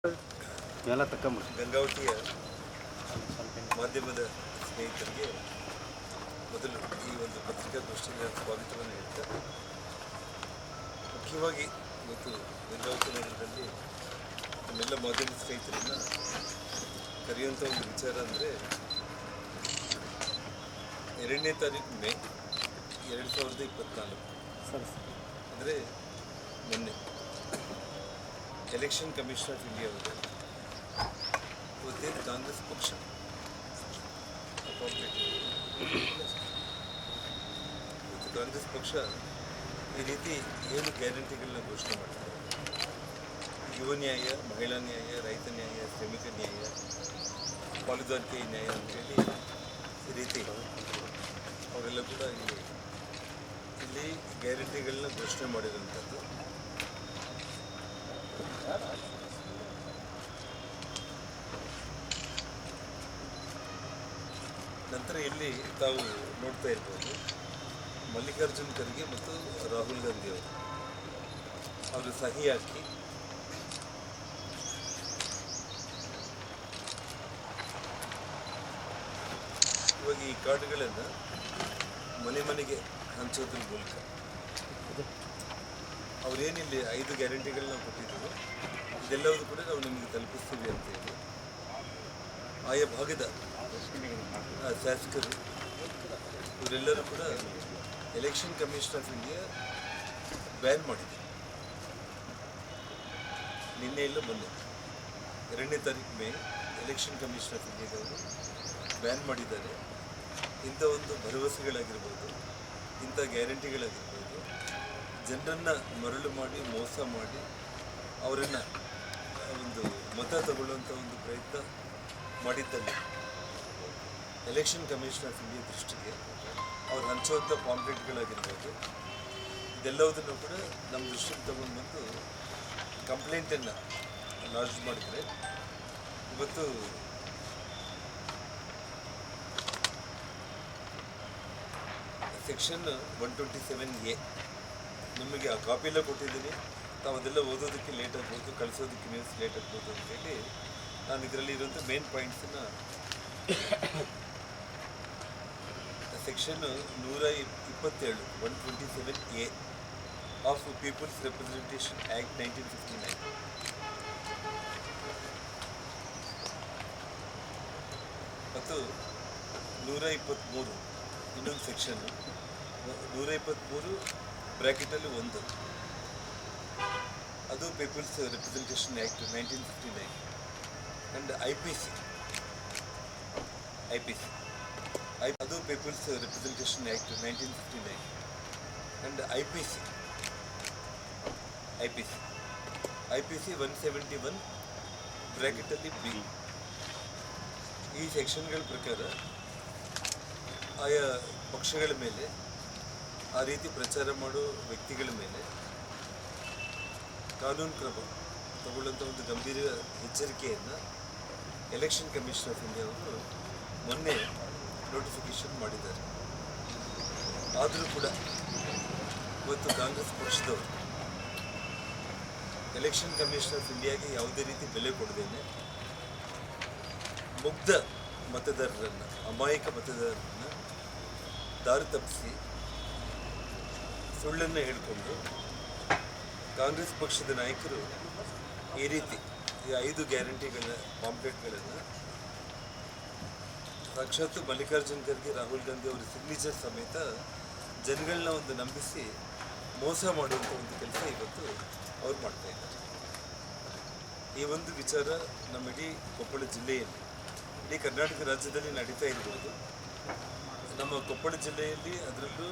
ಎಲ್ಲ ತಗೊಂಬಿಡಿ. ಗಂಗಾವತಿಯ ಮಾಧ್ಯಮದ ಸ್ನೇಹಿತರಿಗೆ ಮೊದಲು ಈ ಒಂದು ಪತ್ರಿಕಾಗೋಷ್ಠಿಗೆ ಸ್ವಾಗತವನ್ನು ಹೇಳ್ತಾ, ಮುಖ್ಯವಾಗಿ ಇವತ್ತು ಗಂಗಾವತಿ ನಗರದಲ್ಲಿ ನಮ್ಮೆಲ್ಲ ಮಾಧ್ಯಮ ಸ್ನೇಹಿತರನ್ನು ಕರೆಯುವಂಥ ಒಂದು ವಿಚಾರ ಅಂದರೆ 2ನೇ ತಾರೀಕು ಮೇ 2024 ಅಂದರೆ ಮೊನ್ನೆ ಎಲೆಕ್ಷನ್ ಕಮಿಷನ್ ಆಫ್ ಇಂಡಿಯಾ ಅವರು ಇವತ್ತೇನು ಕಾಂಗ್ರೆಸ್ ಪಕ್ಷ ಇವತ್ತು ಕಾಂಗ್ರೆಸ್ ಪಕ್ಷ ಈ ರೀತಿ ಏನು ಗ್ಯಾರಂಟಿಗಳನ್ನ ಘೋಷಣೆ ಮಾಡ್ತಾರೆ. ಯುವ ನ್ಯಾಯ, ಮಹಿಳಾ ನ್ಯಾಯ, ರೈತ ನ್ಯಾಯ, ಶ್ರಮಿಕ ನ್ಯಾಯ, ಪಾಲುದಾರಿಕೆ ನ್ಯಾಯ ಅಂತೇಳಿ ಈ ರೀತಿ ಅವರೆಲ್ಲ ಕೂಡ ಇಲ್ಲಿ ಗ್ಯಾರಂಟಿಗಳನ್ನ ಘೋಷಣೆ ಮಾಡಿರೋಂಥದ್ದು. ನಂತರ ಇಲ್ಲಿ ತಾವು ನೋಡ್ತಾ ಇರ್ಬೋದು, ಮಲ್ಲಿಕಾರ್ಜುನ್ ಖರ್ಗೆ ಮತ್ತು ರಾಹುಲ್ ಗಾಂಧಿ ಅವರು ಸಹಿ ಹಾಕಿ ಇವಾಗ ಈ ಕಾರ್ಡ್ಗಳನ್ನು ಮನೆ ಮನೆಗೆ ಹಂಚೋದ್ರ ಮೂಲಕ ಅವರೇನಿಲ್ಲಿ 5 ಗ್ಯಾರಂಟಿಗಳನ್ನ ಕೊಟ್ಟಿದ್ರು, ಇದೆಲ್ಲವೂ ಕೂಡ ನಾವು ನಿಮಗೆ ತಲುಪಿಸ್ತೀವಿ ಅಂತೇಳಿ ಆಯಾ ಭಾಗದ ಶಾಸಕರು ಇವರೆಲ್ಲರೂ ಕೂಡ election commission of India ban ಮಾಡಿದೆ. ನಿನ್ನೆ ಇಲ್ಲ ಮೊನ್ನೆ 2ನೇ ತಾರೀಕು ಮೇ ಎಲೆಕ್ಷನ್ ಕಮಿಷನ್ ಆಫ್ ಇಂಡಿಯಾದವರು ಬ್ಯಾನ್ ಮಾಡಿದ್ದಾರೆ. ಇಂಥ ಒಂದು ಭರವಸೆಗಳಾಗಿರ್ಬೋದು, ಇಂಥ ಗ್ಯಾರಂಟಿಗಳಾಗಿರ್ಬೋದು, ಜನರನ್ನು ಮರಳು ಮಾಡಿ ಮೋಸ ಮಾಡಿ ಅವರನ್ನು ಒಂದು ಮತ ತಗೊಳ್ಳುವಂಥ ಒಂದು ಪ್ರಯತ್ನ ಮಾಡಿದ್ದಲ್ಲಿ ಎಲೆಕ್ಷನ್ ಕಮಿಷನ್ ಆಫ್ ಇಂಡಿಯಾ ದೃಷ್ಟಿಗೆ ಅವ್ರು ಹಂಚುವಂಥ ಪಾಂಪ್ಲೆಟ್ಗಳಾಗಿರ್ಬೋದು, ಇದೆಲ್ಲವುದನ್ನು ಕೂಡ ನಮ್ಮ ದೃಷ್ಟಿಗೆ ತಗೊಂಡು ಬಂದು ಕಂಪ್ಲೇಂಟನ್ನು ಲಾಂಚ್ ಮಾಡಿದರೆ ಇವತ್ತು ಸೆಕ್ಷನ್ 127A ನಿಮಗೆ ಆ ಕಾಪಿಯೆಲ್ಲ ಕೊಟ್ಟಿದ್ದೀನಿ. ತಾವು ಅದೆಲ್ಲ ಓದೋದಕ್ಕೆ ಲೇಟ್ ಆಗ್ಬೋದು, ಕಳಿಸೋದಕ್ಕೆ ನ್ಯೂಸ್ ಲೇಟ್ ಆಗ್ಬೋದು ಅಂತೇಳಿ ನಾನು ಇದರಲ್ಲಿ ಇರುವಂಥ ಮೇನ್ ಪಾಯಿಂಟ್ಸನ್ನು section 127 127A of people's representation act 1959 ಮತ್ತು 123 ಇನ್ನೊಂದು ಸೆಕ್ಷನ್ 123 ಬ್ರ್ಯಾಕೆಟಲ್ಲಿ 1 ಅದು people's representation act 1959 and IPC ಅದು people's representation act 1959 and IPC 171 ಬ್ರ್ಯಾಕೆಟಲ್ಲಿ B. ಈ ಸೆಕ್ಷನ್ಗಳ ಪ್ರಕಾರ ಆಯಾ ಪಕ್ಷಗಳ ಮೇಲೆ, ಆ ರೀತಿ ಪ್ರಚಾರ ಮಾಡೋ ವ್ಯಕ್ತಿಗಳ ಮೇಲೆ ಕಾನೂನು ಕ್ರಮ ತಗೊಳ್ಳುವಂಥ ಒಂದು ಗಂಭೀರ ಎಚ್ಚರಿಕೆಯನ್ನು ಎಲೆಕ್ಷನ್ ಕಮಿಷನ್ ಆಫ್ ಇಂಡಿಯಾ ಅವರು ಮೊನ್ನೆ ನೋಟಿಫಿಕೇಶನ್ ಮಾಡಿದ್ದಾರೆ. ಆದರೂ ಕೂಡ ಇವತ್ತು ಕಾಂಗ್ರೆಸ್ ಪಕ್ಷದವರು ಎಲೆಕ್ಷನ್ ಕಮಿಷನ್ ಆಫ್ ಇಂಡಿಯಾಗೆ ಯಾವುದೇ ರೀತಿ ಬೆಲೆ ಕೊಡದೇನೆ ಮುಗ್ಧ ಮತದಾರರನ್ನು, ಅಮಾಯಕ ಮತದಾರರನ್ನು ದಾರಿ ತಪ್ಪಿಸಿ ಸುಳ್ಳನ್ನು ಹೇಳಿಕೊಂಡು ಕಾಂಗ್ರೆಸ್ ಪಕ್ಷದ ನಾಯಕರು ಈ ರೀತಿ ಈ 5 ಗ್ಯಾರಂಟಿಗಳ ಪಾಂಪ್ಲೆಟ್ಗಳನ್ನು ಸಾಕ್ಷಾತ್ ಮಲ್ಲಿಕಾರ್ಜುನ್ ಖರ್ಗೆ, ರಾಹುಲ್ ಗಾಂಧಿ ಅವರ ಸಿಗ್ನೇಚರ್ ಸಮೇತ ಜನಗಳನ್ನ ಒಂದು ನಂಬಿಸಿ ಮೋಸ ಮಾಡುವಂಥ ಒಂದು ಕೆಲಸ ಇವತ್ತು ಅವ್ರು ಮಾಡ್ತಾಯಿದ್ದಾರೆ. ಈ ಒಂದು ವಿಚಾರ ನಮ್ಮ ಇಡೀ ಕೊಪ್ಪಳ ಜಿಲ್ಲೆಯಲ್ಲಿ, ಇಡೀ ಕರ್ನಾಟಕ ರಾಜ್ಯದಲ್ಲಿ ನಡೀತಾ ಇರ್ಬೋದು. ನಮ್ಮ ಕೊಪ್ಪಳ ಜಿಲ್ಲೆಯಲ್ಲಿ, ಅದರಲ್ಲೂ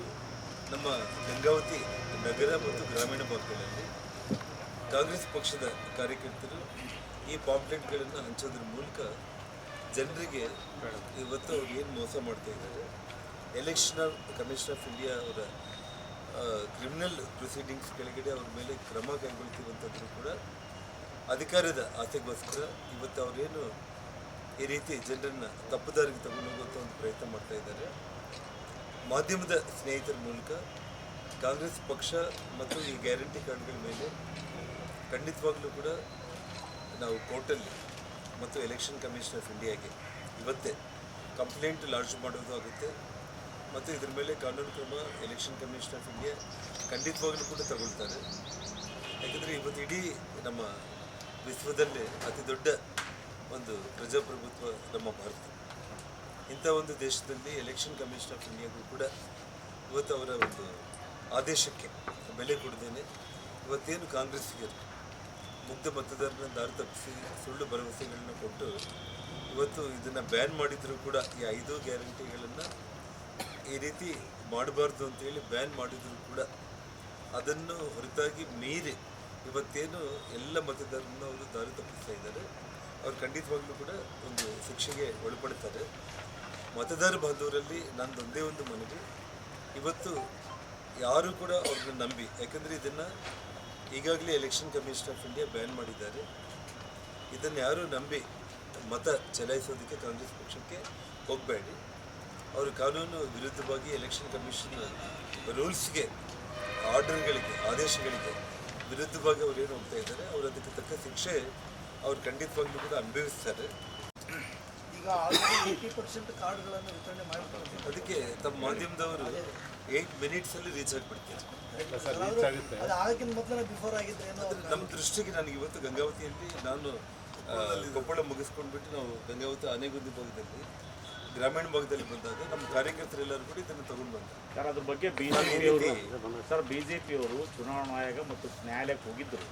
ನಮ್ಮ ಗಂಗಾವತಿ ನಗರ ಮತ್ತು ಗ್ರಾಮೀಣ ಭಾಗಗಳಲ್ಲಿ ಕಾಂಗ್ರೆಸ್ ಪಕ್ಷದ ಕಾರ್ಯಕರ್ತರು ಈ ಪಾಂಪ್ಲೆಟ್ಗಳನ್ನು ಹಂಚೋದ್ರ ಮೂಲಕ ಜನರಿಗೆ ಇವತ್ತು ಅವ್ರು ಏನು ಮೋಸ ಮಾಡ್ತಾ ಇದ್ದಾರೆ, ಎಲೆಕ್ಷನ್ ಕಮಿಷನ್ ಆಫ್ ಇಂಡಿಯಾ ಅವರ ಕ್ರಿಮಿನಲ್ ಪ್ರೊಸೀಡಿಂಗ್ಸ್ ಕೆಳಗಡೆ ಅವ್ರ ಮೇಲೆ ಕ್ರಮ ಕೈಗೊಳ್ತೀವಂಥದ್ದು ಕೂಡ ಅಧಿಕಾರದ ಆಸೆಗೋಸ್ಕರ ಇವತ್ತು ಅವರೇನು ಈ ರೀತಿ ಜನರನ್ನು ತಪ್ಪುದಾರಿಗೆ ತಗೊಂಡು ಹೋಗುವಂಥ ಒಂದು ಪ್ರಯತ್ನ ಮಾಡ್ತಾ ಇದ್ದಾರೆ. ಮಾಧ್ಯಮದ ಸ್ನೇಹಿತರ ಮೂಲಕ ಕಾಂಗ್ರೆಸ್ ಪಕ್ಷ ಮತ್ತು ಈ ಗ್ಯಾರಂಟಿ ಕಾರ್ಡ್ಗಳ ಮೇಲೆ ಖಂಡಿತವಾಗ್ಲೂ ಕೂಡ ನಾವು ಕೋರ್ಟಲ್ಲಿ ಮತ್ತು ಎಲೆಕ್ಷನ್ ಕಮಿಷನ್ ಆಫ್ ಇಂಡಿಯಾಗೆ ಇವತ್ತೇ ಕಂಪ್ಲೇಂಟ್ ಲಾಂಚ್ ಮಾಡೋದು ಆಗುತ್ತೆ ಮತ್ತು ಇದ್ರ ಮೇಲೆ ಕಾನೂನು ಕ್ರಮ ಎಲೆಕ್ಷನ್ ಕಮಿಷನ್ ಆಫ್ ಇಂಡಿಯಾ ಖಂಡಿತವಾಗ್ಲೂ ಕೂಡ ತಗೊಳ್ತಾರೆ. ಯಾಕಂದರೆ ಇವತ್ತು ಇಡೀ ನಮ್ಮ ವಿಶ್ವದಲ್ಲೇ ಅತಿ ದೊಡ್ಡ ಒಂದು ಪ್ರಜಾಪ್ರಭುತ್ವ ನಮ್ಮ ಭಾರತ. ಇಂಥ ಒಂದು ದೇಶದಲ್ಲಿ ಎಲೆಕ್ಷನ್ ಕಮಿಷನ್ ಆಫ್ ಇಂಡಿಯಾಗೂ ಕೂಡ ಇವತ್ತು ಅವರ ಒಂದು ಆದೇಶಕ್ಕೆ ಬೆಲೆ ಕೊಡದೇನೆ ಇವತ್ತೇನು ಕಾಂಗ್ರೆಸ್ಸಿಗೆ ಮುಗ್ಧ ಮತದಾರನ ದಾರಿ ತಪ್ಪಿಸಿ ಸುಳ್ಳು ಭರವಸೆಗಳನ್ನ ಕೊಟ್ಟು ಇವತ್ತು ಇದನ್ನು ಬ್ಯಾನ್ ಮಾಡಿದರೂ ಕೂಡ ಈ 5 ಗ್ಯಾರಂಟಿಗಳನ್ನು ಈ ರೀತಿ ಮಾಡಬಾರ್ದು ಅಂತೇಳಿ ಬ್ಯಾನ್ ಮಾಡಿದರೂ ಕೂಡ ಅದನ್ನು ಹೊರತಾಗಿ ಮೀರಿ ಇವತ್ತೇನು ಎಲ್ಲ ಮತದಾರರನ್ನು ಅವರು ದಾರಿ ತಪ್ಪಿಸ್ತಾ ಇದ್ದಾರೆ. ಅವ್ರು ಖಂಡಿತವಾಗ್ಲೂ ಕೂಡ ಒಂದು ಶಿಕ್ಷೆಗೆ ಒಳಪಡ್ತಾರೆ. ಮತದಾರ ಬಾಂಧವರಲ್ಲಿ ನಂದು ಒಂದೇ ಒಂದು ಮನವಿ, ಇವತ್ತು ಯಾರು ಕೂಡ ಅವ್ರನ್ನ ನಂಬಿ, ಯಾಕಂದರೆ ಇದನ್ನು ಈಗಾಗಲೇ election commission of India ban ಮಾಡಿದ್ದಾರೆ. ಇದನ್ನು ಯಾರು ನಂಬಿ ಮತ ಚಲಾಯಿಸೋದಕ್ಕೆ ಕಾಂಗ್ರೆಸ್ ಪಕ್ಷಕ್ಕೆ ಹೋಗಬೇಡಿ. ಅವರು ಕಾನೂನು ವಿರುದ್ಧವಾಗಿ ಎಲೆಕ್ಷನ್ ಕಮಿಷನ್ ರೂಲ್ಸ್ಗೆ, ಆರ್ಡರ್ಗಳಿಗೆ, ಆದೇಶಗಳಿಗೆ ವಿರುದ್ಧವಾಗಿ ಅವ್ರು ಏನು ಹೋಗ್ತಾ ಇದ್ದಾರೆ, ಅವರು ಅದಕ್ಕೆ ತಕ್ಕ ಶಿಕ್ಷೆ ಅವ್ರು ಖಂಡಿತವಾಗ್ಲೂ ಕೂಡ ಅನುಭವಿಸ್ತಾರೆ. ಈಗ 80% ಕಾರ್ಡ್ಗಳನ್ನು ವಿತರಣೆ ಮಾಡಿದ್ದಾರೆ. ಅದಕ್ಕೆ ತಮ್ಮ ಮಾಧ್ಯಮದವರು 8 ಮಿನಿಟ್ಸಲ್ಲಿ ರೀಚ್ ಆಗಿಬಿಡ್ತಾರೆ. ಅದು ಆಗಕ್ಕಿಂತ ಮೊದಲೇ ಬಿಫೋರ್ ಆಗಿದ್ರೆ ನಮ್ಮ ದೃಷ್ಟಿಗೆ ನನಗೆ ಇವತ್ತು ಗಂಗಾವತಿಯಲ್ಲಿ ನಾನು ಕೊಪ್ಪಳ ಮುಗಿಸ್ಕೊಂಡ್ಬಿಟ್ಟು ನಾವು ಗಂಗಾವತಿ ಆನೆಗುಂದಿ ಭಾಗದಲ್ಲಿ ಗ್ರಾಮೀಣ ಭಾಗದಲ್ಲಿ ಬಂದಾಗ ನಮ್ಮ ಕಾರ್ಯಕರ್ತರೆಲ್ಲರೂ ಕೂಡ ಇದನ್ನು ತಗೊಂಡು ಬಂದರು. ಸರ್ ಅದ್ರ ಬಗ್ಗೆ ಬಿಜೆಪಿಯವರು ಚುನಾವಣಾ ಆಯೋಗ ಮತ್ತು ನ್ಯಾಯಾಲಯಕ್ಕೆ ಹೋಗಿದ್ದರು.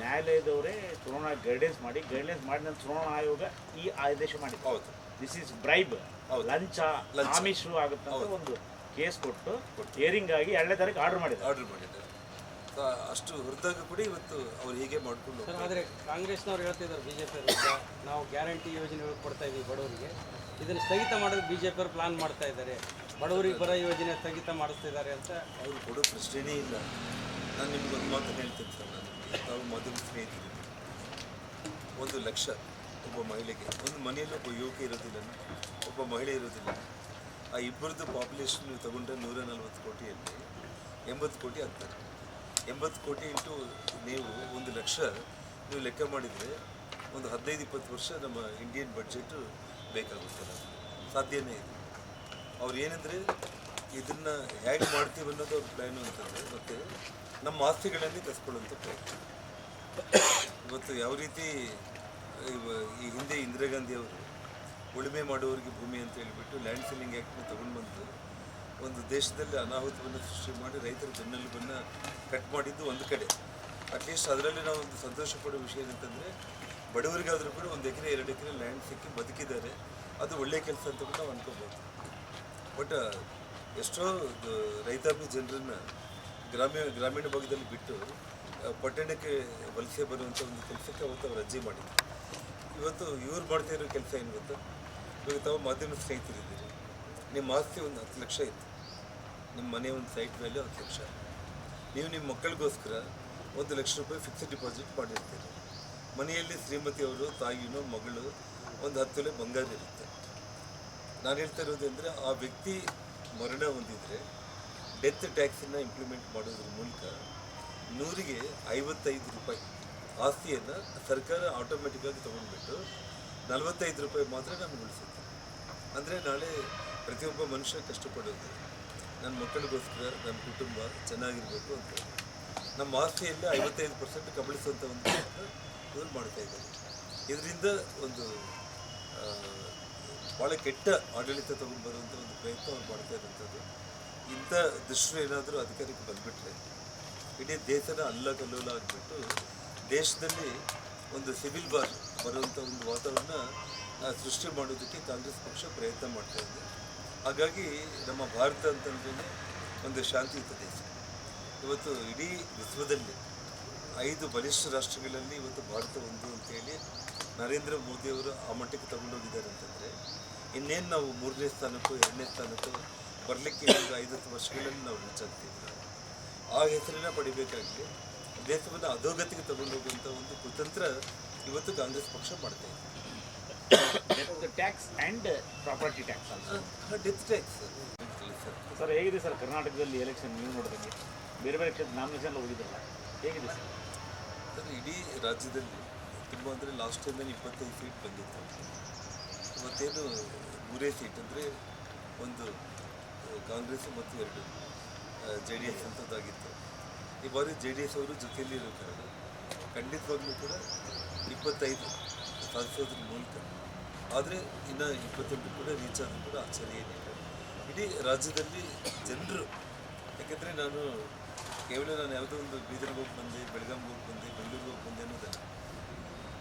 ನ್ಯಾಯಾಲಯದವರೇ ಚುನಾವಣಾ ಗೈಡೆನ್ಸ್ ಮಾಡಿ ನಂತರ ಚುನಾವಣಾ ಆಯೋಗ ಈ ಆದೇಶ ಮಾಡಿದ್ರು. ಹೌದು, ದಿಸ್ ಈಸ್ ಬ್ರೈಬ್, ಲಂಚ ಆಮಿಷ ಆಗುತ್ತೆ ಅಂತ ಒಂದು ಕೇಸ್ ಕೊಟ್ಟು ಹಿಯರಿಂಗ್ ಆಗಿ 2ನೇ ತಾರೀಕು ಆರ್ಡರ್ ಮಾಡಿದ್ದಾರೆ. ಅಷ್ಟು ಹೊರತಾಗ ಕೂಡ ಇವತ್ತು ಅವ್ರು ಹೀಗೆ ಮಾಡ್ಕೊಂಡು ಆದರೆ ಕಾಂಗ್ರೆಸ್ನವ್ರು ಹೇಳ್ತಿದ್ದಾರೆ ಬಿಜೆಪಿ ನಾವು ಗ್ಯಾರಂಟಿ ಯೋಜನೆಗಳು ಕೊಡ್ತಾ ಇದ್ದೀವಿ ಬಡವರಿಗೆ, ಇದನ್ನು ಸ್ಥಗಿತ ಮಾಡೋದು ಬಿಜೆಪಿಯವರು ಪ್ಲಾನ್ ಮಾಡ್ತಾ ಇದ್ದಾರೆ, ಬಡವರಿಗೆ ಬರೋ ಯೋಜನೆ ಸ್ಥಗಿತ ಮಾಡಿಸ್ತಿದ್ದಾರೆ ಅಂತ. ಅವ್ರು ಕೊಡೋ ಪ್ರಶ್ನೆನೇ ಇಲ್ಲ. ನಾನು ನಿಮ್ಗೊಂದು ಮಾತನ್ನು ಹೇಳ್ತೀನಿ ಸರ್, ನಾನು ತಾವು ಮಾಧ್ಯಮ ಸ್ನೇಹಿತರು, 1 ಲಕ್ಷ ಒಬ್ಬ ಮಹಿಳೆಗೆ, ಒಂದು ಮನೆಯಲ್ಲಿ ಒಬ್ಬ ಯುವಕ ಇರೋದಿಲ್ಲ, ಒಬ್ಬ ಮಹಿಳೆ ಇರೋದಿಲ್ಲ. ಆ ಇಬ್ಬರದ್ದು ಪಾಪ್ಯುಲೇಷನ್ ನೀವು ತಗೊಂಡ್ರೆ 140 ಕೋಟಿಯಲ್ಲಿ 80 ಕೋಟಿ ಆಗ್ತಾರೆ. 80 ಕೋಟಿ ಇಂಟು ನೀವು 1 ಲಕ್ಷ ನೀವು ಲೆಕ್ಕ ಮಾಡಿದರೆ ಒಂದು 15-20 ವರ್ಷ ನಮ್ಮ ಇಂಡಿಯನ್ ಬಡ್ಜೆಟು ಬೇಕಾಗುತ್ತೆ. ಸಾಧ್ಯನೇ ಇದೆ. ಅವ್ರು ಏನಂದರೆ ಇದನ್ನು ಹೇಗೆ ಮಾಡ್ತೀವಿ ಅನ್ನೋದು ಅವ್ರ ಪ್ಲ್ಯಾನು ಅಂತಂದರೆ, ಮತ್ತು ನಮ್ಮ ಆಸ್ತಿಗಳನ್ನೇ ಕಸ್ಕೊಳ್ಳುವಂಥ ಪ್ರಯತ್ನ. ಇವತ್ತು ಯಾವ ರೀತಿ ಈ ಹಿಂದೆ ಇಂದಿರಾ ಗಾಂಧಿ ಅವರು ಉಳುಮೆ ಮಾಡುವವರಿಗೆ ಭೂಮಿ ಅಂತ ಹೇಳಿಬಿಟ್ಟು ಲ್ಯಾಂಡ್ ಸೀಲಿಂಗ್ ಆ್ಯಕ್ಟ್ನ ತೊಗೊಂಡು ಬಂದು ಒಂದು ದೇಶದಲ್ಲಿ ಅನಾಹುತವನ್ನು ಸೃಷ್ಟಿ ಮಾಡಿ ರೈತರ ಬೆನ್ನೆಲುಬನ್ನು ಕಟ್ ಮಾಡಿದ್ದು ಒಂದು ಕಡೆ. ಅಟ್ಲೀಸ್ಟ್ ಅದರಲ್ಲಿ ನಾವು ಒಂದು ಸಂತೋಷ ಪಡೋ ವಿಷಯ ಏನಂತಂದರೆ, ಬಡವರಿಗಾದರೂ ಕೂಡ 1 ಎಕರೆ 2 ಎಕರೆ ಲ್ಯಾಂಡ್ ಸಿಕ್ಕಿ ಬದುಕಿದ್ದಾರೆ, ಅದು ಒಳ್ಳೆಯ ಕೆಲಸ ಅಂತ ಕೂಡ ನಾವು ಅನ್ಕೋಬೋದು. ಬಟ್ ಎಷ್ಟೋ ರೈತಾಪಿ ಜನರನ್ನು ಗ್ರಾಮೀಣ ಭಾಗದಲ್ಲಿ ಬಿಟ್ಟು ಪಟ್ಟಣಕ್ಕೆ ವಲಸೆ ಬರುವಂಥ ಒಂದು ಕೆಲಸಕ್ಕೆ ಅವತ್ತು ಅವ್ರು ಅರ್ಜಿ ಮಾಡಿದ್ರು. ಇವತ್ತು ಇವ್ರು ಮಾಡ್ತಾ ಇರೋ ಕೆಲಸ ಏನು ಗೊತ್ತಾ, ಇವಾಗ ತಾವು ಮಾಧ್ಯಮ ಸ್ನೇಹಿತರಿದ್ದೀರಿ, ನಿಮ್ಮ ಆಸ್ತಿ ಒಂದು 10 ಲಕ್ಷ ಇತ್ತು, ನಿಮ್ಮ ಮನೆ ಒಂದು ಸೈಟ್ ವ್ಯಾಲ್ಯೂ 10 ಲಕ್ಷ, ನೀವು ನಿಮ್ಮ ಮಕ್ಕಳಿಗೋಸ್ಕರ 1 ಲಕ್ಷ ರೂಪಾಯಿ ಫಿಕ್ಸ್ಡ್ ಡಿಪಾಸಿಟ್ ಮಾಡಿರ್ತೀರಿ. ಮನೆಯಲ್ಲಿ ಶ್ರೀಮತಿಯವರು, ತಾಯಿನೋ ಮಗಳು ಒಂದು 10 ತೊಲೆ ಬಂಗಾರ ಇರುತ್ತೆ. ನಾನು ಹೇಳ್ತಾ ಇರೋದು ಅಂದರೆ, ಆ ವ್ಯಕ್ತಿ ಮರಣ ಹೊಂದಿದರೆ ಡೆತ್ ಟ್ಯಾಕ್ಸನ್ನು ಇಂಪ್ಲಿಮೆಂಟ್ ಮಾಡೋದ್ರ ಮೂಲಕ 100ಗೆ 55 ರೂಪಾಯಿ ಆಸ್ತಿಯನ್ನು ಸರ್ಕಾರ ಆಟೋಮೆಟಿಕ್ಕಾಗಿ ತೊಗೊಂಡ್ಬಿಟ್ಟು 45 ರೂಪಾಯಿ ಮಾತ್ರ ನಮ್ಗೆ ಉಳಿಸುತ್ತೆ. ಅಂದರೆ ನಾಳೆ ಪ್ರತಿಯೊಬ್ಬ ಮನುಷ್ಯ ಕಷ್ಟಪಡೋದು, ನನ್ನ ಮಕ್ಕಳಿಗೋಸ್ಕರ ನನ್ನ ಕುಟುಂಬ ಚೆನ್ನಾಗಿರಬೇಕು ಅಂತ ನಮ್ಮ ಆಸ್ತಿಯಲ್ಲಿ 55% ಕಬಳಿಸುವಂಥ ಒಂದು ಕೆಲಸ ಇವ್ರು ಮಾಡ್ತಾಯಿದ್ದಾರೆ. ಇದರಿಂದ ಒಂದು ಭಾಳ ಕೆಟ್ಟ ಆಡಳಿತ ತೊಗೊಂಡ್ಬರುವಂಥ ಒಂದು ಪ್ರಯತ್ನ ಅವ್ರು ಮಾಡ್ತಾ ಇರೋಂಥದ್ದು. ಇಂಥ ದುಷ್ಟರು ಏನಾದರೂ ಅಧಿಕಾರಕ್ಕೆ ಬಂದುಬಿಟ್ರೆ ಇಡೀ ದೇಶನ ಅಲ್ಲಕಲ್ಲೋಲ ಆಗಿಬಿಟ್ಟು ದೇಶದಲ್ಲಿ ಒಂದು ಸಿವಿಲ್ ವಾರ್ ಬರುವಂಥ ಒಂದು ವಾತಾವರಣ ಸೃಷ್ಟಿ ಮಾಡೋದಕ್ಕೆ ಕಾಂಗ್ರೆಸ್ ಪಕ್ಷ ಪ್ರಯತ್ನ ಮಾಡ್ತಾ ಇದೆ. ಹಾಗಾಗಿ ನಮ್ಮ ಭಾರತ ಅಂತಂದ್ರೆ ಒಂದು ಶಾಂತಿಯುತ ದೇಶ. ಇವತ್ತು ಇಡೀ ವಿಶ್ವದಲ್ಲಿ 5 ಬಲಿಷ್ಠ ರಾಷ್ಟ್ರಗಳಲ್ಲಿ ಇವತ್ತು ಭಾರತ ಒಂದು ಅಂತೇಳಿ ನರೇಂದ್ರ ಮೋದಿಯವರು ಆ ಮಟ್ಟಕ್ಕೆ ತಗೊಂಡೋಗಿದ್ದಾರೆ ಅಂತಂದರೆ, ಇನ್ನೇನು ನಾವು 3ನೇ ಸ್ಥಾನಕ್ಕೂ 2ನೇ ಸ್ಥಾನಕ್ಕೂ ಬರಲಿಕ್ಕೆ 50 ವರ್ಷಗಳಲ್ಲಿ ನಾವು ಹೆಚ್ಚಾಗ್ತೀವಿ. ಆ ಹೆಸರನ್ನ ಪಡಿಬೇಕಾಗಲಿ ದೇಶವನ್ನು ಅಧೋಗತಿಗೆ ತಗೊಂಡೋಗುವಂಥ ಒಂದು ಕುತಂತ್ರ ಇವತ್ತು ಕಾಂಗ್ರೆಸ್ ಪಕ್ಷ ಮಾಡ್ತಾ ಇದೆ. Tax and property tax death tax sir ಹೇಗಿದೆ ಸರ್ ಕರ್ನಾಟಕದಲ್ಲಿ ಎಲೆಕ್ಷನ್ ನೀವು ನೋಡಿದಂಗೆ? ಬೇರೆ ಬೇರೆ ಕ್ಷೇತ್ರ ನಾಮಿನೇಷನ್ ಹೋಗಿದ್ರಲ್ಲ, ಹೇಗಿದೆ ಸರ್? ಇಡೀ ರಾಜ್ಯದಲ್ಲಿ ತುಂಬ ಅಂದರೆ ಲಾಸ್ಟ್ ಟೈಮಲ್ಲಿ 25 ಸೀಟ್ ಬಂದಿತ್ತು. ಇವತ್ತೇನು 3 ಸೀಟ್ ಅಂದರೆ ಒಂದು ಕಾಂಗ್ರೆಸ್ ಮತ್ತು 2 JDS ಅಂಥದ್ದಾಗಿತ್ತು. ಈ ಬಾರಿ JDS ಅವರು ಜೊತೆಯಲ್ಲಿ ಇರೋ ಕಾರಣ ಖಂಡಿತವಾಗ್ಲೂ ಕೂಡ 25 ಸಾಧಿಸೋದ್ರ ಮೂಲಕ, ಆದರೆ ಇನ್ನು 28 ಕೂಡ ರೀಚ್ ಆದರೂ ಕೂಡ ಆಶ್ಚರ್ಯ ಏನಿಲ್ಲ. ಇಡೀ ರಾಜ್ಯದಲ್ಲಿ ಜನರು, ಯಾಕೆಂದರೆ ನಾನು ಯಾವುದೋ ಒಂದು ಬೀದರ್ಗೆ ಹೋಗಿ ಬಂದೆ, ಬೆಳಗಾಂಗೆ ಹೋಗಿ ಬಂದೆ, ಬೆಂಗಳೂರಿಗೆ ಹೋಗಿ ಬಂದೆ ಅನ್ನೋದಲ್ಲ.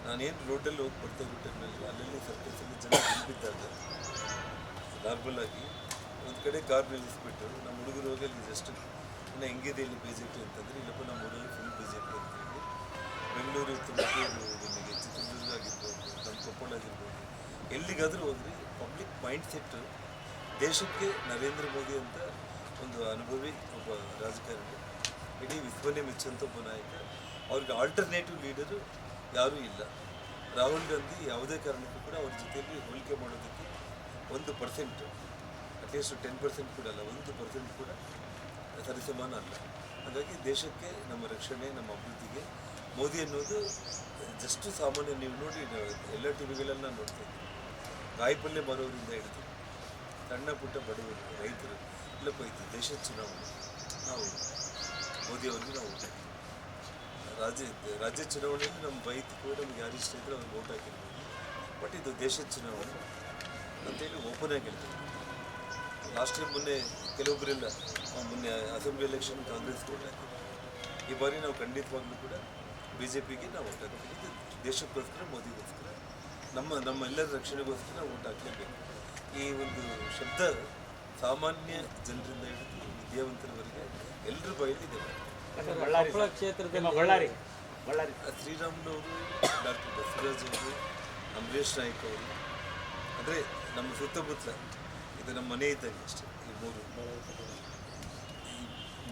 ನಾನೇನು ರೋಡಲ್ಲಿ ಹೋಗಿ ಬರ್ತಾ ಇರೋ ಟೈಮ್ನಲ್ಲಿ ಅಲ್ಲಲ್ಲಿ ಸರ್ಕಲ್ಸಲ್ಲಿ ಜನ ನಿಂತಿದ್ದಾಗ ನಾರ್ಮಲ್ ಆಗಿ ಒಂದು ಕಡೆ ಕಾರ್ ನಿಲ್ಲಿಸ್ಬಿಟ್ಟು ನಮ್ಮ ಹುಡುಗರು ಹೋಗಿ ಅಲ್ಲಿ ಜಸ್ಟ್ ಇನ್ನು ಹೆಂಗಿದೆ ಇಲ್ಲಿ BJP ಅಂತಂದರೆ, ಇಲ್ಲಪ್ಪ ನಮ್ಮ ಹುಡುಗರು ಫುಲ್ BJP ಅಂತೇಳಿ. ಬೆಂಗಳೂರು, ತುಮಕೂರು, ನಿಮಗೆ ಚಿತ್ರದುರ್ಗ ಆಗಿರ್ಬೋದು, ನಮ್ಮ ಕೊಪ್ಪಳ ಆಗಿರ್ಬೋದು, ಎಲ್ಲಿಗಾದರೂ ಹೋಗ್ರಿ ಪಬ್ಲಿಕ್ ಮೈಂಡ್ ಸೆಟ್ಟು ದೇಶಕ್ಕೆ ನರೇಂದ್ರ ಮೋದಿ ಅಂತ ಒಂದು ಅನುಭವಿ ಒಬ್ಬ ರಾಜಕಾರಣಿ, ಇಡೀ ವಿಶ್ವನೇ ಮೆಚ್ಚಂಥ ಒಬ್ಬ ನಾಯಕ. ಅವ್ರಿಗೆ ಆಲ್ಟರ್ನೇಟಿವ್ ಲೀಡರು ಯಾರೂ ಇಲ್ಲ. ರಾಹುಲ್ ಗಾಂಧಿ ಯಾವುದೇ ಕಾರಣಕ್ಕೂ ಕೂಡ ಅವ್ರ ಜೊತೆಯಲ್ಲಿ ಹೋಲಿಕೆ ಮಾಡೋದಕ್ಕೆ 1%, ಅಟ್ಲೀಸ್ಟ್ 10% ಕೂಡ ಅಲ್ಲ, 1% ಕೂಡ ಸರಿಸಮಾನ ಅಲ್ಲ. ಹಾಗಾಗಿ ದೇಶಕ್ಕೆ, ನಮ್ಮ ರಕ್ಷಣೆ, ನಮ್ಮ ಅಭಿವೃದ್ಧಿಗೆ ಮೋದಿ ಅನ್ನೋದು ಜಸ್ಟ್ ಸಾಮಾನ್ಯ. ನೀವು ನೋಡಿ ಎಲ್ಲ ಟಿವಿಗಳೆಲ್ಲ ನೋಡ್ತಾ ಇದ್ದೀವಿ, ಕಾಯಿಪಲ್ಯ ಮಾರೋರಿಂದ ಹಿಡಿದು ಸಣ್ಣ ಪುಟ್ಟ ಬಡವರು, ರೈತರು, ಇಲ್ಲಪ್ಪ ಇದು ದೇಶದ ಚುನಾವಣೆ, ನಾವು ಮೋದಿಯವ್ರಿಗೆ ನಾವು ಓಟ್ ಹಾಕಿದ್ವಿ. ರಾಜ್ಯ ಚುನಾವಣೆಯಲ್ಲಿ ನಮ್ಮ ವೈಯಕ್ತಿಕ ನಮ್ಗೆ ಯಾರು ಇಷ್ಟ ಇದ್ದರೆ ಅವ್ರಿಗೆ ಓಟ್ ಹಾಕಿರ್ಬೋದು. ಬಟ್ ಇದು ದೇಶದ ಚುನಾವಣೆ ಅಂತೇಳಿ ಓಪನ್ ಆಗಿ ಹೇಳ್ತೀವಿ. ಲಾಸ್ಟ್ ಟೈಮ್ ಮೊನ್ನೆ ಕೆಲವೊಬ್ಬರೆಲ್ಲ ಮೊನ್ನೆ ಅಸೆಂಬ್ಲಿ ಎಲೆಕ್ಷನ್ ಕಾಂಗ್ರೆಸ್ಗೆ ಓಟ್ ಹಾಕಿದ್ವಿ. ಈ ಬಾರಿ ನಾವು ಖಂಡಿತವಾಗ್ಲೂ ಕೂಡ BJPಗೆ ನಾವು ಓಟ್ ಹಾಕ್ತೀವಿ. ಇದು ದೇಶಕ್ಕೋಸ್ಕರ, ಮೋದಿಗೋಸ್ಕರ, ನಮ್ಮೆಲ್ಲರ ರಕ್ಷಣೆಗೋಸ್ಕರ ನಾವು ಓಟ್ ಹಾಕಲೇಬೇಕು. ಈ ಒಂದು ಶಬ್ದ ಸಾಮಾನ್ಯ ಜನರಿಂದ ಹಿಡಿದು ವಿದ್ಯಾವಂತರವರೆಗೆ ಎಲ್ಲರ ಬಾಯಲ್ಲಿ ಇದೆ. ಕೊಪ್ಪಳ ಕ್ಷೇತ್ರದಲ್ಲಿ ಬಳ್ಳಾರಿ ಶ್ರೀರಾಮುಲವರು, ಡಾಕ್ಟರ್ ಬಸವರಾಜ್ ಅವರು, ಅಂಬರೀಷ್ ನಾಯ್ಕ ಅವರು, ಅಂದರೆ ನಮ್ಮ ಸುತ್ತಮುತ್ತ ಇದು ನಮ್ಮ ಮನೆ ಇದ್ದಂಗೆ ಅಷ್ಟೇ. ಈ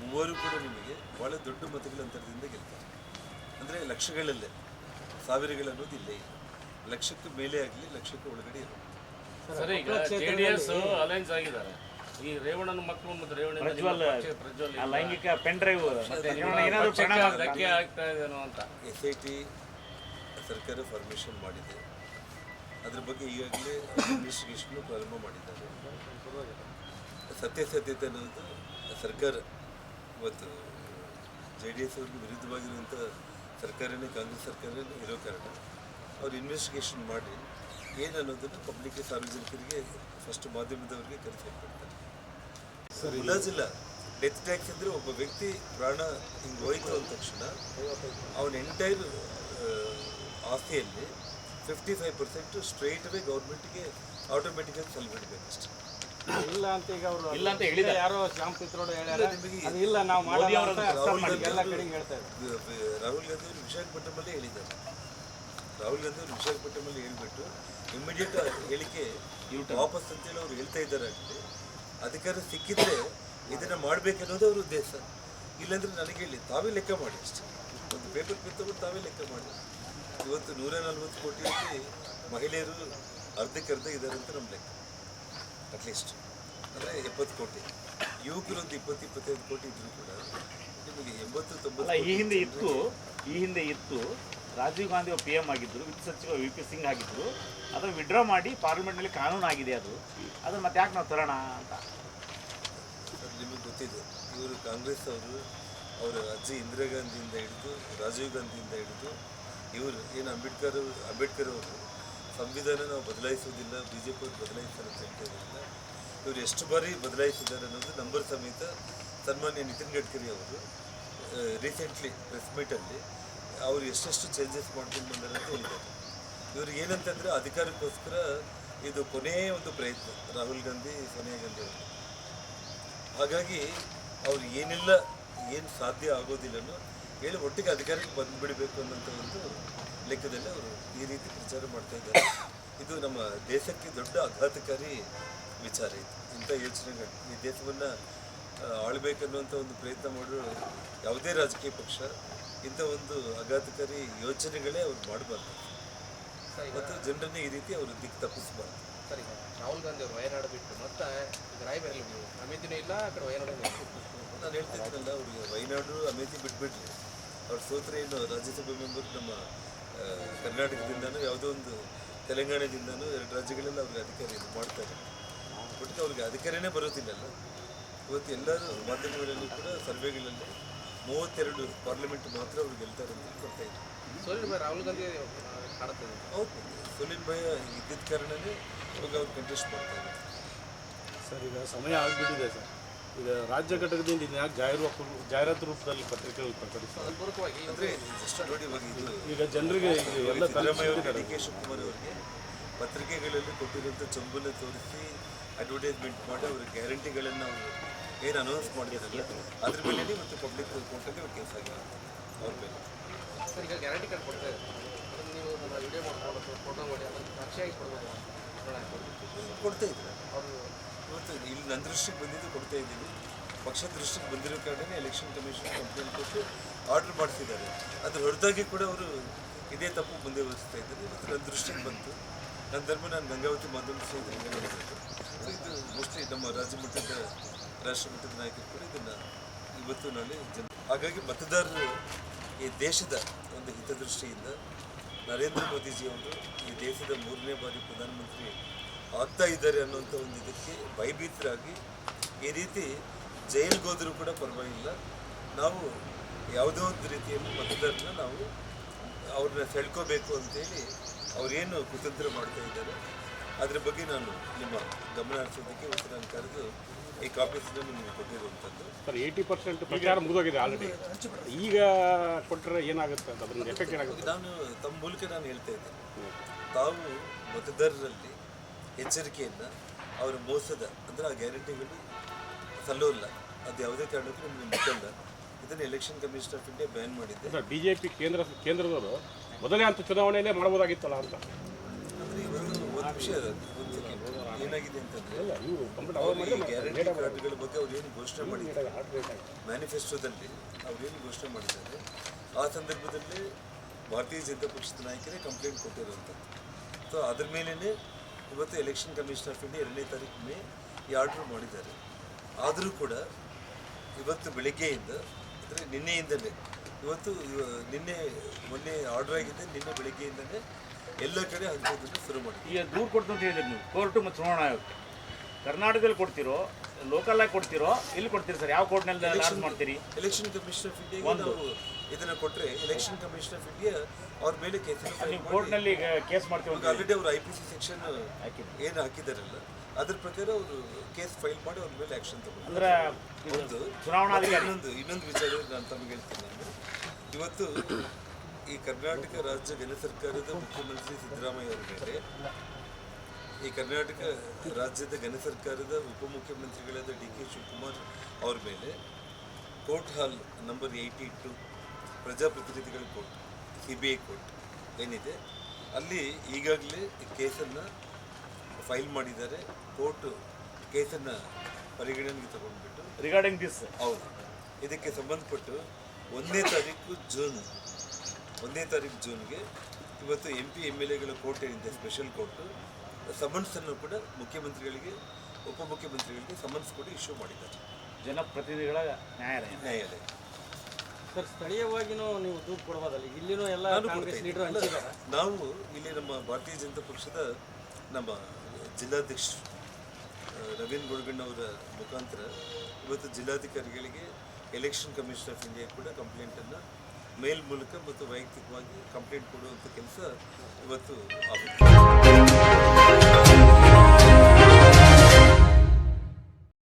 ಮೂವರು ಕೂಡ ನಿಮಗೆ ಭಾಳ ದೊಡ್ಡ ಮತಗಳ ಅಂತರದಿಂದ ಗೆಲ್ತಾರೆ. ಅಂದರೆ ಲಕ್ಷಗಳಲ್ಲೇ, ಸಾವಿರಗಳನ್ನೋದು ಇಲ್ಲೇ ಇಲ್ಲ. ಲಕ್ಷಕ್ಕೆ ಮೇಲೆ ಆಗಲಿ, ಲಕ್ಷಕ್ಕೆ ಒಳಗಡೆ ಇರಲಿ. ಸರಿ, ಈಗ JDS ಅಲೈನ್ಸ್ ಆಗಿದ್ದಾರೆ. ಈ ರೇವಣ್ಣನ ಮಕ್ಕಳು ಮತ್ತು ಪ್ರಜ್ವಲ್ ಲೈಂಗಿಕ ಪೆನ್ ಡ್ರೈವ್ ಧಕ್ಕೆ ಆಗ್ತಾ ಇದೇನೋ ಅಂತ SIT ಸರ್ಕಾರ ಫಾರ್ಮೇಷನ್ ಮಾಡಿದೆ. ಅದ್ರ ಬಗ್ಗೆ ಈಗಾಗಲೇ ಇನ್ವೆಸ್ಟಿಗೇಷನ್ ಪ್ರಾರಂಭ ಮಾಡಿದ್ದಾರೆ. ಸತ್ಯಾಸತ್ಯತೆ ಅನ್ನೋದು ಸರ್ಕಾರ ಇವತ್ತು JDS ಅವ್ರಿಗೆ ವಿರುದ್ಧವಾಗಿರುವಂಥ ಸರ್ಕಾರನೇ, ಕಾಂಗ್ರೆಸ್ ಸರ್ಕಾರನೇ ಇರೋ ಕಾರಣ ಅವ್ರು ಇನ್ವೆಸ್ಟಿಗೇಷನ್ ಮಾಡಿ ಏನು ಅನ್ನೋದನ್ನು ಪಬ್ಲಿಕ್ಗೆ, ಸಾರ್ವಜನಿಕರಿಗೆ, ಫಸ್ಟ್ ಮಾಧ್ಯಮದವರಿಗೆ ಕರೆಸಿಕೊಡ್ತಾರೆ. ಮುಲಾಜಿಲ್ಲ. ಡೆತ್ ಟ್ಯಾಕ್ಸ್ ಅಂದರೆ ಒಬ್ಬ ವ್ಯಕ್ತಿ ಪ್ರಾಣ ಹಿಂಗೆ ಹೋಯ್ತು ಅಂದ ತಕ್ಷಣ ಅವನ ಎಂಟೈರ್ ಆಸ್ತಿಯಲ್ಲಿ 55% ಸ್ಟ್ರೈಟ್ ಅವೇ ಗೌರ್ಮೆಂಟ್ಗೆ ಆಟೋಮೆಟಿಕಾಗಿ ಸಲ್ಬಿಡ್ಬೇಕಷ್ಟೆ. ಇಲ್ಲ ಅಂತ ಈಗ ಅವರು ಇಲ್ಲ ಅಂತ ಹೇಳಿದ್ದಾರೆ. ಯಾರೋ ಶ್ಯಾಮ್ ಪಿತ್ರೋಡು ಹೇಳ್ಯಾರ, ಅದು ಇಲ್ಲ ನಾವು ಮಾಡೋದು ಅಂತ ಎಲ್ಲ ಕಡೆಗೆ ಹೇಳ್ತಾ ಇದ್ದಾರೆ. ರಾಹುಲ್ ಗಾಂಧಿ ಅವರು ವಿಶಾಖಪಟ್ಟಣಮಲ್ಲೇ ಹೇಳಿದ್ದಾರೆ. ರಾಹುಲ್ ಗಾಂಧಿ ಅವರು ವಿಶಾಖಪಟ್ಟಣಮಲ್ಲಿ ಹೇಳಿಬಿಟ್ಟು ಇಮ್ಮಿಡಿಯೇಟ್ ಹೇಳಿಕೆ ವಾಪಸ್ ಅಂತೇಳಿ ಅವ್ರು ಹೇಳ್ತಾ ಇದ್ದಾರೆ. ಅಧಿಕಾರ ಸಿಕ್ಕಿದ್ರೆ ಇದನ್ನು ಮಾಡಬೇಕನ್ನೋದು ಅವ್ರ ಉದ್ದೇಶ. ಇಲ್ಲಾಂದರೆ ನನಗೆ ಹೇಳಿ, ತಾವೇ ಲೆಕ್ಕ ಮಾಡಿ ಅಷ್ಟೇ. ಒಂದು ಪೇಪರ್ ಕಿತ್ತವರು ತಾವೇ ಲೆಕ್ಕ ಮಾಡಿ. ಇವತ್ತು 140 ಕೋಟಿಯಲ್ಲಿ ಮಹಿಳೆಯರು ಅರ್ಧಕ್ಕರ್ಧ ಇದ್ದಾರೆ ಅಂತ ನಮ್ಮ ಲೆಕ್ಕ. ಅಟ್ಲೀಸ್ಟ್ ಅಂದರೆ 70 ಕೋಟಿ. ಯುವಕರು ಒಂದು 20-25 ಕೋಟಿ ಇದ್ದರೂ ಕೂಡ ನಿಮಗೆ 80-90. ಈ ಹಿಂದೆ ಇತ್ತು ರಾಜೀವ್ ಗಾಂಧಿ ಅವರು PM ಆಗಿದ್ದರು, ವಿತ್ತ ಸಚಿವ VP ಸಿಂಗ್ ಆಗಿದ್ದರು. ಅದನ್ನು ವಿಡ್ರಾ ಮಾಡಿ ಪಾರ್ಲಿಮೆಂಟ್ನಲ್ಲಿ ಕಾನೂನು ಆಗಿದೆ. ಅದನ್ನು ಮತ್ತೆ ಯಾಕೆ ನಾವು ತರೋಣ ಅಂತ ನಿಮಗೆ ಗೊತ್ತಿದೆ. ಇವರು ಕಾಂಗ್ರೆಸ್ ಅವರು, ಅವರ ಅಜ್ಜಿ ಇಂದಿರಾ ಗಾಂಧಿಯಿಂದ ಹಿಡಿದು, ರಾಜೀವ್ ಗಾಂಧಿಯಿಂದ ಹಿಡಿದು, ಇವರು ಏನು ಅಂಬೇಡ್ಕರ್ ಅವರು ಸಂವಿಧಾನ ನಾವು ಬದಲಾಯಿಸೋದಿಲ್ಲ, BJP ಅವರು ಬದಲಾಯಿಸ್ತಾರೆ ಅಂತ ಹೇಳ್ತಾ ಇರಲಿಲ್ಲ. ಇವರು ಎಷ್ಟು ಬಾರಿ ಬದಲಾಯಿಸಿದ್ದಾರೆ ಅನ್ನೋದು ನಂಬರ್ ಸಮೇತ ಸನ್ಮಾನ್ಯ ನಿತಿನ್ ಗಡ್ಕರಿ ಅವರು ರೀಸೆಂಟ್ಲಿ ಪ್ರೆಸ್ ಮೀಟಲ್ಲಿ ಅವರು ಎಷ್ಟೆಷ್ಟು ಚೇಂಜಸ್ ಮಾಡ್ಕೊಂಡು ಬಂದಾರೆ ಅಂತ ಹೇಳಿದ್ದಾರೆ. ಇವ್ರಿಗೆ ಏನಂತಂದರೆ ಅಧಿಕಾರಕ್ಕೋಸ್ಕರ ಇದು ಕೊನೆಯ ಒಂದು ಪ್ರಯತ್ನ ರಾಹುಲ್ ಗಾಂಧಿ, ಸೋನಿಯಾ ಗಾಂಧಿ ಅವರು. ಹಾಗಾಗಿ ಅವ್ರು ಏನೆಲ್ಲ ಏನು ಸಾಧ್ಯ ಆಗೋದಿಲ್ಲನೋ ಹೇಳಿ ಒಟ್ಟಿಗೆ ಅಧಿಕಾರಕ್ಕೆ ಬಂದುಬಿಡಬೇಕು ಅನ್ನೋಂಥ ಒಂದು ಲೆಕ್ಕದಲ್ಲಿ ಅವರು ಈ ರೀತಿ ಪ್ರಚಾರ ಮಾಡ್ತಾ ಇದ್ದಾರೆ. ಇದು ನಮ್ಮ ದೇಶಕ್ಕೆ ದೊಡ್ಡ ಆಘಾತಕಾರಿ ವಿಚಾರ. ಇದು ಇಂಥ ಯೋಚನೆಗಳು ಈ ದೇಶವನ್ನು ಆಳ್ಬೇಕನ್ನುವಂಥ ಒಂದು ಪ್ರಯತ್ನ ಮಾಡೋ ಯಾವುದೇ ರಾಜಕೀಯ ಪಕ್ಷ ಇಂಥ ಒಂದು ಆಘಾತಕಾರಿ ಯೋಚನೆಗಳೇ ಅವ್ರು ಮಾಡಬಾರ್ದು ಮತ್ತು ಜನರನ್ನೇ ಈ ರೀತಿ ಅವರು ದಿಕ್ಕು ತಪ್ಪಿಸಬಾರ್ದು. ಸರಿ, ರಾಹುಲ್ ಗಾಂಧಿ ಅವರು ವಯನಾಡು ಬಿಟ್ಟು ಮತ್ತೆ ಈಗ ರಾಯಬೇರಲ್ಲಿ ನೀವು ಅಮೇಥಿನೂ ಇಲ್ಲ, ಆ ಕಡೆ ವಯನಾಡು ನಾನು ಹೇಳ್ತಿದ್ದೀನಲ್ಲ, ಅವ್ರಿಗೆ ವಯನಾಡು ಅಮೇಥಿ ಬಿಟ್ಬಿಟ್ರಿ. ಅವ್ರು ಸೋತ್ರೆ ಏನು ರಾಜ್ಯಸಭೆ ಮೆಂಬರ್ ನಮ್ಮ ಕರ್ನಾಟಕದಿಂದನೂ ಯಾವುದೋ ಒಂದು ತೆಲಂಗಾಣದಿಂದನೂ 2 ರಾಜ್ಯಗಳಲ್ಲಿ ಅವ್ರಿಗೆ ಅಧಿಕಾರ ಇದು ಮಾಡ್ತಾರೆ. ಬಟ್ ಅವ್ರಿಗೆ ಅಧಿಕಾರನೇ ಬರೋದಿಲ್ಲಲ್ಲ. ಇವತ್ತು ಎಲ್ಲರೂ ಮಾಧ್ಯಮಗಳಲ್ಲಿ ಕೂಡ ಸರ್ವೆಗಳಲ್ಲಿ 32 ಪಾರ್ಲಿಮೆಂಟ್ ಮಾತ್ರ ಅವ್ರು ಗೆಲ್ತಾರೆ ಅಂತ ಬರ್ತಾ ಇದ್ರು. ಸೋಲಿನ ಮೇಲೆ ರಾಹುಲ್ ಗಾಂಧಿ ಕಾಡುತ್ತದೆ. ಹೌದು, ಸೋಲಿನ ಭಯ ಇದ್ದಿದ್ದ ಕಾರಣನೇ ಇವಾಗ ಅವ್ರು ಕಂಟೆಸ್ಟ್ ಮಾಡ್ತಾರೆ. ಸರ್ ಈಗ ಸಮಯ ಆಗಿಬಿಟ್ಟಿದೆ ಸರ್. ಈಗ ರಾಜ್ಯ ಘಟಕದಿಂದ ಇದು ಯಾಕೆ ಜಾಹೀರಾತು ರೂಪದಲ್ಲಿ ಪತ್ರಿಕೆಗಳು ಪ್ರಕಟಿಸ್ತಾರೆ? ಪೂರ್ವಕವಾಗಿ ಅಂದರೆ ಜಸ್ಟ್ ನೋಡಿ, ಇವಾಗ ಇದು ಈಗ ಜನರಿಗೆ ಎಲ್ಲ ಸಿದ್ದರಾಮಯ್ಯ ಅವರಿಗೆ, ಡಿ ಕೆ ಶಿವಕುಮಾರ್ ಅವರಿಗೆ ಪತ್ರಿಕೆಗಳಲ್ಲಿ ಕೊಟ್ಟಿರುವಂಥ ಚಂಬುಲ ತೋರಿಸಿ ಅಡ್ವರ್ಟೈಸ್ಮೆಂಟ್ ಮಾಡಿ ಅವರ ಗ್ಯಾರಂಟಿಗಳನ್ನು ಅವರು ಏನು ಅನೌನ್ಸ್ ಮಾಡಿದಾರಲ್ಲ ಅದ್ರ ಮೇಲೆ ಮತ್ತು ಪಬ್ಲಿಕ್ ಕೋರ್ಟಲ್ಲಿ ಅವ್ರು ಕೇಸ್ ಆಗಿಲ್ಲ ಅವ್ರ ಮೇಲೆ. ಸರ್ ಈಗ ಗ್ಯಾರಂಟಿ ಕಾರ್ಡ್ ಕೊಡ್ತಾ ಇದ್ದಾರೆ, ಅದನ್ನು ನೀವು ನಮ್ಮ ವಿಡಿಯೋ ಮಾಡ್ಕೊಂಡು ಫೋಟೋ ಮಾಡಿ ಅದನ್ನು ಸಾಕ್ಷಿಯಾಗಿ ಕೊಡ್ಬೋದು. ಕೊಡ್ತಾ ಇದ್ದಾರೆ ಅವರು. ಇವತ್ತು ಇಲ್ಲಿ ನನ್ನ ದೃಷ್ಟಿಗೆ ಬಂದಿದ್ದು ಕೊಡ್ತಾ ಇದ್ದೀವಿ. ಪಕ್ಷ ದೃಷ್ಟಿಗೆ ಬಂದಿರೋ ಕಾರಣನೇ ಎಲೆಕ್ಷನ್ ಕಮಿಷನ್ ಕಂಪ್ಲೇಂಟ್ ಕೊಟ್ಟು ಆರ್ಡರ್ ಮಾಡಿಸಿದ್ದಾರೆ. ಅದ್ರ ಹೊರತಾಗಿ ಕೂಡ ಅವರು ಇದೇ ತಪ್ಪು ಮುಂದೆ ವಹಿಸ್ತಾ ಇದ್ದಾರೆ. ಇವತ್ತು ನನ್ನ ದೃಷ್ಟಿಗೆ ಬಂತು. ನನ್ನ ಧರ್ಮ ನಾನು ಗಂಗಾವತಿ ಮಾಧ್ಯಮ ಸ್ನೇಹಿತರು. ಸೊ ಇದು ಮೋಸ್ಟ್ಲಿ ನಮ್ಮ ರಾಜ್ಯ ಮಟ್ಟದ ರಾಷ್ಟ್ರ ಮಟ್ಟದ ನಾಯಕರು ಕೂಡ ಇದನ್ನು ಇವತ್ತು ನಾಳೆ ಹಾಗಾಗಿ ಮತದಾರರು ಈ ದೇಶದ ಒಂದು ಹಿತದೃಷ್ಟಿಯಿಂದ ನರೇಂದ್ರ ಮೋದಿಜಿಯವರು ಈ ದೇಶದ 3ನೇ ಬಾರಿ ಪ್ರಧಾನಮಂತ್ರಿ ಆಗ್ತಾ ಇದ್ದಾರೆ ಅನ್ನೋಂಥ ಒಂದು ಇದಕ್ಕೆ ಭಯಭೀತರಾಗಿ ಈ ರೀತಿ ಜೈಲಿಗೆ ಹೋದರೂ ಕೂಡ ಪರವಾಗಿಲ್ಲ, ನಾವು ಯಾವುದೋ ಒಂದು ರೀತಿಯಲ್ಲಿ ಮತದಾರನ ನಾವು ಅವ್ರನ್ನ ಸೆಳ್ಕೋಬೇಕು ಅಂತೇಳಿ ಅವರೇನು ಕುತಂತ್ರ ಮಾಡ್ತಾ ಇದ್ದಾರೆ ಅದ್ರ ಬಗ್ಗೆ ನಾನು ನಿಮ್ಮ ಗಮನ ಹರಿಸೋದಕ್ಕೆ ಇವತ್ತು ನಾನು ಕರೆದು ಈ ಕಾಪೀಸನ್ನು ನಿಮಗೆ ಕೊಟ್ಟಿರುವಂಥದ್ದು. ಸರ್ 80% ಪ್ರಚಾರ ಮುಗಿದೋಗಿದೆ ಆಲ್ರೆಡಿ. ಈಗ ಕೊಟ್ಟರೆ ಏನಾಗುತ್ತೆ ಅಂತ ಅದ್ರ ಎಫೆಕ್ಟ್ ಏನಾಗುತ್ತೆ? ನಾನು ತಮ್ಮ ಮೂಲಕ ನಾನು ಹೇಳ್ತಾ ಇದ್ದೇನೆ, ತಾವು ಮತದಾರರಲ್ಲಿ ಎಚ್ಚರಿಕೆಯನ್ನು ಅವರ ಮೋಸದ ಅಂದರೆ ಆ ಗ್ಯಾರಂಟಿಗಳು ಸಲ್ಲೋಲ್ಲ, ಅದು ಯಾವುದೇ ಕಾರಣಕ್ಕೂ ನಿಮಗೆ ಮುಟ್ಟಲ್ಲ. ಇದನ್ನು election commission of India ban ಮಾಡಿದ್ದೆ. ಸರ್ BJP ಕೇಂದ್ರದವರು ಮೊದಲೇ ಅಂತ ಚುನಾವಣೆಯಲ್ಲೇ ಮಾಡ್ಬೋದಾಗಿತ್ತಲ್ಲ ಅಂತ. ಅಂದರೆ ಇವತ್ತು ಒಂದು ವಿಷಯ ಏನಾಗಿದೆ ಅಂತಂದರೆ ಇವರು ಗ್ಯಾರಂಟಿ ಕಾರ್ಡ್ಗಳ ಬಗ್ಗೆ ಅವ್ರು ಏನು ಘೋಷಣೆ ಮಾಡಿದ್ದಾರೆ ಮ್ಯಾನಿಫೆಸ್ಟೋದಲ್ಲಿ ಅವ್ರೇನು ಘೋಷಣೆ ಮಾಡಿದ್ದಾರೆ ಆ ಸಂದರ್ಭದಲ್ಲಿ ಭಾರತೀಯ ಜನತಾ ಪಕ್ಷದ ನಾಯಕರೇ ಕಂಪ್ಲೇಂಟ್ ಕೊಟ್ಟಿರುವಂಥದ್ದು. ಸೊ ಅದ್ರ ಮೇಲೇ ಇವತ್ತು ಎಲೆಕ್ಷನ್ ಕಮಿಷನ್ ಆಫ್ ಇಂಡಿಯಾ 2ನೇ ತಾರೀಕು ಮೇ ಈ ಆರ್ಡ್ರ್ ಮಾಡಿದ್ದಾರೆ. ಆದರೂ ಕೂಡ ಇವತ್ತು ಬೆಳಗ್ಗೆಯಿಂದ ಅಂದರೆ ನಿನ್ನೆಯಿಂದಲೇ ಇವತ್ತು ಮೊನ್ನೆ ಆರ್ಡ್ರ್ ಆಗಿದೆ, ನಿನ್ನೆ ಬೆಳಗ್ಗೆಯಿಂದಲೇ ಎಲ್ಲ ಕಡೆ ಹಂಚೋದನ್ನು ಶುರು ಮಾಡಿ. ಈಗ ದೂರು ಕೊಡ್ತು ಅಂತ ಹೇಳಿದ್ರಿ ನೀವು ಕೋರ್ಟು ಮತ್ತು ಚುನಾವಣಾ ಆಯೋಗಕ್ಕೆ. ಕರ್ನಾಟಕದಲ್ಲಿ ಕೊಡ್ತಿರೋ, ಲೋಕಲ್ ಆಗಿ ಕೊಡ್ತಿರೋ, ಎಲ್ಲಿ ಕೊಡ್ತೀರಿ ಸರ್? ಯಾವ ಕೋರ್ಟ್ನಲ್ಲಿ ಲಾಂಚ್ ಮಾಡ್ತೀರಿ? ಎಲೆಕ್ಷನ್ ಕಮಿಷನ್ ಆಫ್ ಇಂಡಿಯಾಗೆ ನಾವು ಇದನ್ನು ಕೊಟ್ಟರೆ ಎಲೆಕ್ಷನ್ ಕಮಿಷನ್ ಆಫ್ ಇಂಡಿಯಾ ಅವ್ರ ಮೇಲೆ ನೀವು ಕೋರ್ಟ್ನಲ್ಲಿ ಕೇಸ್ ಮಾಡ್ತೀವಿ ಅಂತ ಆಲ್ರೆಡಿ ಅವರು IPC ಸೆಕ್ಷನ್ ಏನು ಹಾಕಿದಾರಲ್ಲ ಅದ್ರ ಪ್ರಕಾರ ಅವರು ಕೇಸ್ ಫೈಲ್ ಮಾಡಿ ಅವ್ರ ಮೇಲೆ ಆ್ಯಕ್ಷನ್ ತಗೊಂಡು. ಅಂದ್ರೆ ಒಂದು ಚುನಾವಣಾಧಿಕಾರಿ ಇನ್ನೊಂದು ವಿಚಾರ ನಾನು ತಮಗೆ ಹೇಳ್ತೀನಿ. ನಾನು ಇವತ್ತು ಈ ಕರ್ನಾಟಕ ರಾಜ್ಯ ಘನ ಸರ್ಕಾರದ ಮುಖ್ಯಮಂತ್ರಿ ಸಿದ್ದರಾಮಯ್ಯ ಅವರ ಮೇಲೆ, ಈ ಕರ್ನಾಟಕ ರಾಜ್ಯದ ಘನ ಸರ್ಕಾರದ ಉಪಮುಖ್ಯಮಂತ್ರಿಗಳಾದ ಡಿ ಕೆ ಶಿವಕುಮಾರ್ ಅವ್ರ ಮೇಲೆ ಕೋರ್ಟ್ ಹಾಲ್ ನಂಬರ್ 82 ಪ್ರಜಾಪ್ರತಿನಿಧಿಗಳ ಕೋರ್ಟ್ CBI ಕೋರ್ಟ್ ಏನಿದೆ ಅಲ್ಲಿ ಈಗಾಗಲೇ ಕೇಸನ್ನು ಫೈಲ್ ಮಾಡಿದ್ದಾರೆ. ಕೋರ್ಟು ಕೇಸನ್ನು ಪರಿಗಣನೆಗೆ ತಗೊಂಡ್ಬಿಟ್ಟು ರಿಗಾರ್ಡಿಂಗ್ ದಿಸ್ ಹೌದು ಇದಕ್ಕೆ ಸಂಬಂಧಪಟ್ಟು 1ನೇ ತಾರೀಕು ಜೂನ್ಗೆ ಇವತ್ತು MP MLAಗಳ ಕೋರ್ಟ್ ಏನಿದೆ ಸ್ಪೆಷಲ್ ಕೋರ್ಟು ಸಮನ್ಸನ್ನು ಕೂಡ ಮುಖ್ಯಮಂತ್ರಿಗಳಿಗೆ ಉಪಮುಖ್ಯಮಂತ್ರಿಗಳಿಗೆ ಸಮನ್ಸ್ ಕೂಡ ಇಶ್ಯೂ ಮಾಡಿದ್ದಾರೆ. ಜನಪ್ರತಿನಿಧಿಗಳ ನ್ಯಾಯಾಲಯ. ಸರ್ ಸ್ಥಳೀಯವಾಗಿನೂ ನೀವು ದೂರು ಕೊಡ್ಬೋದಲ್ಲ, ಇಲ್ಲಿನೂ ಎಲ್ಲ ಕಾಂಗ್ರೆಸ್ ಲೀಡರ್ ಹಂಚಿದ್ದಾರೆ. ನಾವು ಇಲ್ಲಿ ನಮ್ಮ ಭಾರತೀಯ ಜನತಾ ಪಕ್ಷದ ನಮ್ಮ ಜಿಲ್ಲಾಧ್ಯಕ್ಷರು ನವೀನ್ ಗೋಡ್ಗಣ್ಣವರ ಮುಖಾಂತರ ಇವತ್ತು ಜಿಲ್ಲಾಧಿಕಾರಿಗಳಿಗೆ ಎಲೆಕ್ಷನ್ ಕಮಿಷನ್ ಆಫ್ ಇಂಡಿಯಾ ಕೂಡ ಕಂಪ್ಲೇಂಟನ್ನು ಮೇಲ್ ಮೂಲಕ ಮತ್ತು ವೈಯಕ್ತಿಕವಾಗಿ ಕಂಪ್ಲೇಂಟ್ ಕೊಡುವಂಥ ಕೆಲಸ ಇವತ್ತು ಆಗುತ್ತೆ.